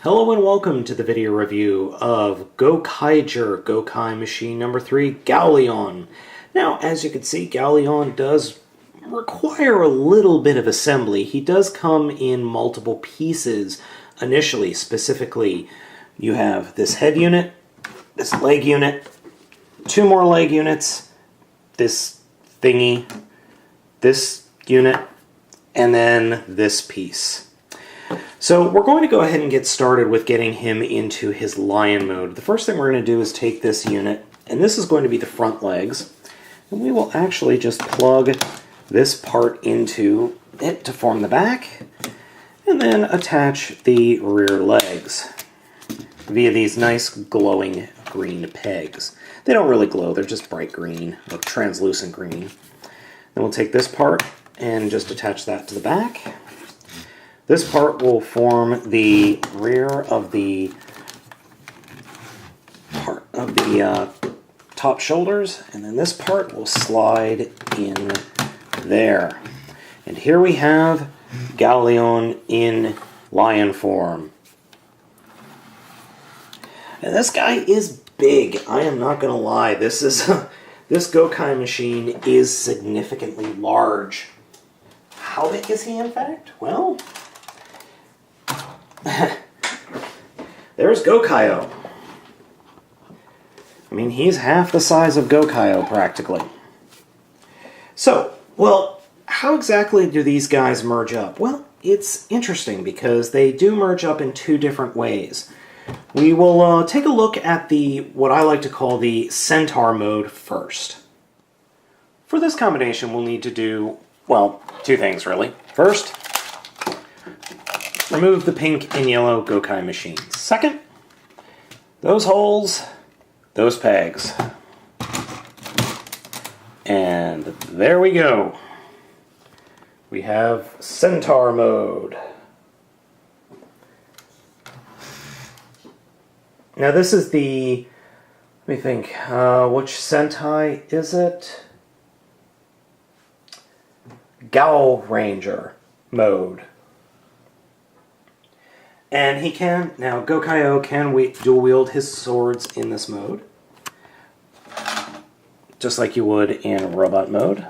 Hello and welcome to the video review of Gokai machine number 3, Galleon. Now, as you can see, Galleon does require a little bit of assembly. He does come in multiple pieces initially. Specifically, you have this head unit, this leg unit, 2 more leg units, this thingy, this unit, and then this piece. So we're going to go ahead and get started with getting him into his lion mode. The first thing we're going to do is take this unit, and this is going to be the front legs, and we will actually just plug this part into it to form the back, and then attach the rear legs via these nice glowing green pegs. They don't really glow, they're just bright green or translucent green. Then we'll take this part and just attach that to the back. This part will form the rear of the top shoulders, and then this part will slide in there. And here we have Galleon in lion form. And this guy is big. I am not going to lie. This Gokai machine is significantly large. How big is he, in fact? Well, there's Gokai. I mean, he's half the size of Gokai practically. So, well, how exactly do these guys merge up? Well, it's interesting because they do merge up in 2 different ways. We will take a look at what I like to call the centaur mode first. For this combination, we'll need to do, well, 2 things really. First, remove the pink and yellow Gokai machines. Second, those holes, those pegs. And there we go. We have centaur mode. Now this is the, let me think, which Sentai is it? Gao Ranger mode. And he can, now Gokai can dual wield his swords in this mode, just like you would in robot mode.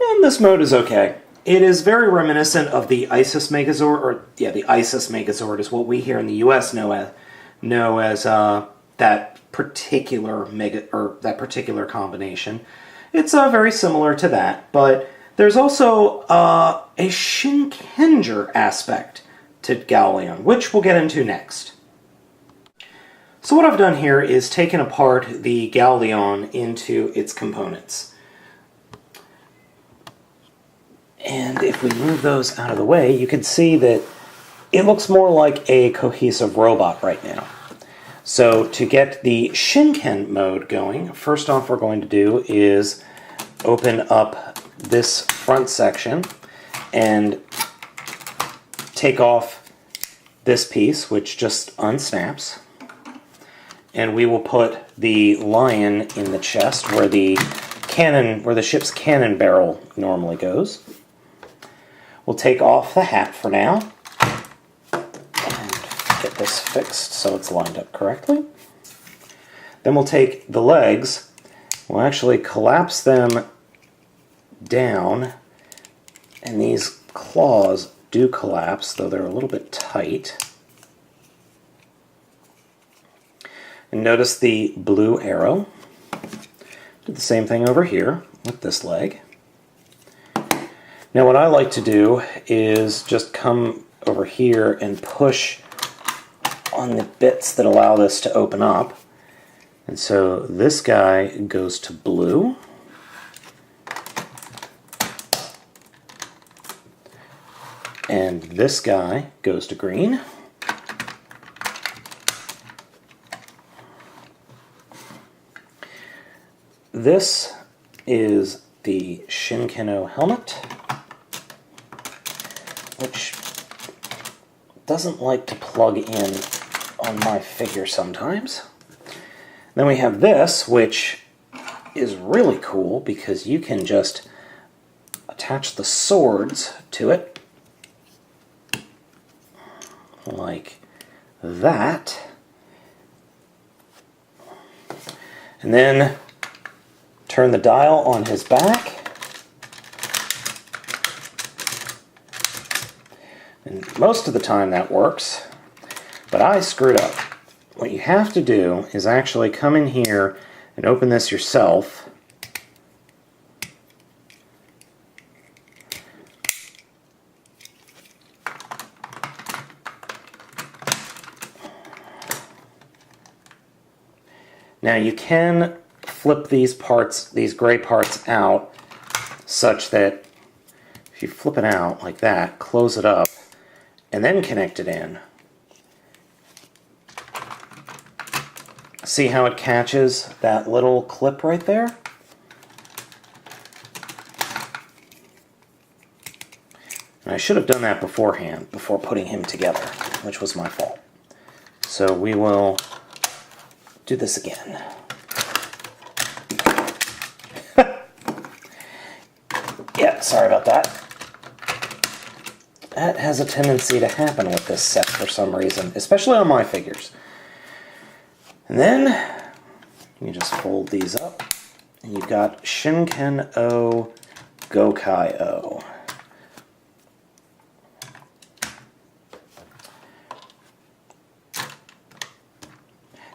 And this mode is okay. It is very reminiscent of the Isis Megazord, or yeah, the Isis Megazord is what we here in the US know as that particular particular combination. It's very similar to that, but there's also a Shinkenger aspect to Galleon, which we'll get into next. So what I've done here is taken apart the Galleon into its components. And if we move those out of the way, you can see that it looks more like a cohesive robot right now. So to get the Shinken mode going, first off we're going to do is open up this front section and take off this piece, which just unsnaps. And we will put the lion in the chest where the ship's cannon barrel normally goes. We'll take off the hat for now. Get this fixed so it's lined up correctly. Then we'll take the legs, we'll actually collapse them down, and these claws do collapse, though they're a little bit tight. And notice the blue arrow. Do the same thing over here with this leg. Now what I like to do is just come over here and push on the bits that allow this to open up. And so this guy goes to blue. And this guy goes to green. This is the Shinkeno helmet, which doesn't like to plug in on my figure sometimes. Then we have this, which is really cool because you can just attach the swords to it like that, and then turn the dial on his back, and most of the time that works, but I screwed up. What you have to do is actually come in here and open this yourself. Now you can flip these parts, these gray parts out, such that if you flip it out like that, close it up, and then connect it in. See how it catches that little clip right there? And I should have done that beforehand, before putting him together, which was my fault. So we will do this again. Yeah, sorry about that. That has a tendency to happen with this set for some reason, especially on my figures. And then you just fold these up, and you've got Shinken-O, Gokai-O.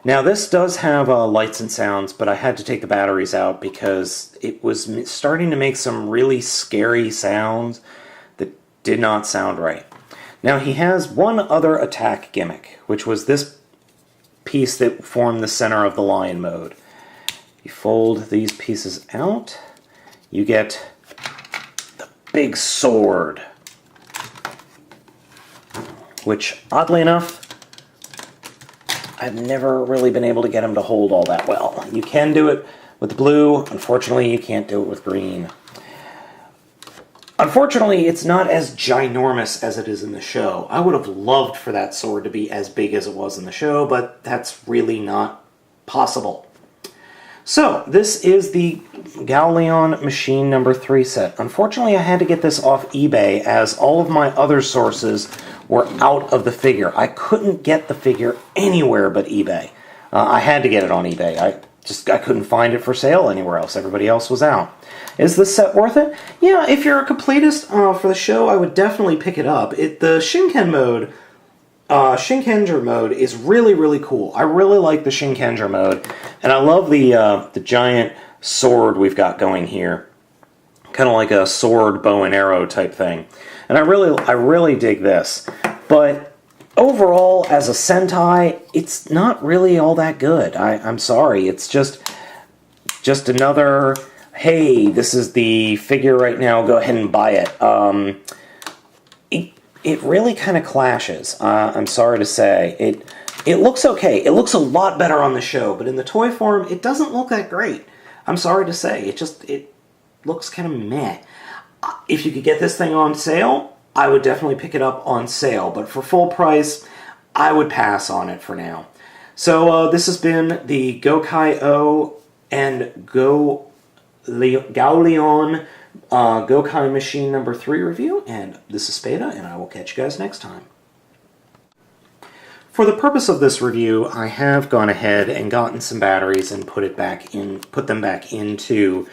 Now this does have lights and sounds, but I had to take the batteries out because it was starting to make some really scary sounds that did not sound right. Now he has one other attack gimmick, which was this piece that formed the center of the lion mode. You fold these pieces out, you get the big sword, which oddly enough, I've never really been able to get him to hold all that well. You can do it with blue, unfortunately you can't do it with green. Unfortunately, it's not as ginormous as it is in the show. I would have loved for that sword to be as big as it was in the show, but that's really not possible. So, this is the Gauleon Machine number 3 set. Unfortunately, I had to get this off eBay as all of my other sources were out of the figure. I couldn't get the figure anywhere but eBay. I had to get it on eBay. I couldn't find it for sale anywhere else. Everybody else was out. Is this set worth it? Yeah, if you're a completist for the show, I would definitely pick it up. The Shinken mode, Shinkenger mode is really, really cool. I really like the Shinkenger mode, and I love the giant sword we've got going here. Kind of like a sword, bow and arrow type thing. And I really dig this. But overall, as a Sentai, it's not really all that good. I'm sorry. It's just another, hey, this is the figure right now, go ahead and buy it. It really kind of clashes. I'm sorry to say. It looks okay. It looks a lot better on the show, but in the toy form, it doesn't look that great. I'm sorry to say. It looks kind of meh. If you could get this thing on sale, I would definitely pick it up on sale, but for full price, I would pass on it for now. So this has been the Gokai-O and Gauleon Gokai Machine number 3 review, and this is Spada, and I will catch you guys next time. For the purpose of this review, I have gone ahead and gotten some batteries and put them back into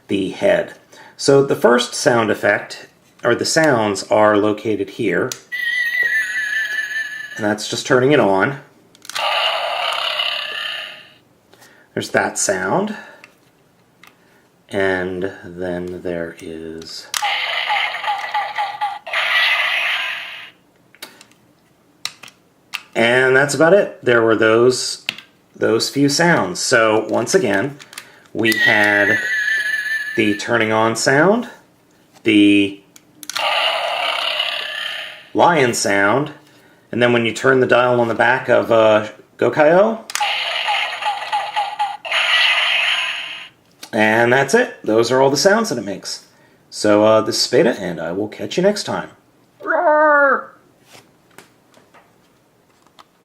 the head. So the first sound effect, or the sounds, are located here, and that's just turning it on. There's that sound, and then there is and that's about it. There were those few sounds. So once again, we had the turning on sound, the lion sound, and then when you turn the dial on the back of Gokai-O, and that's it. Those are all the sounds that it makes. So this is Spada, and I will catch you next time.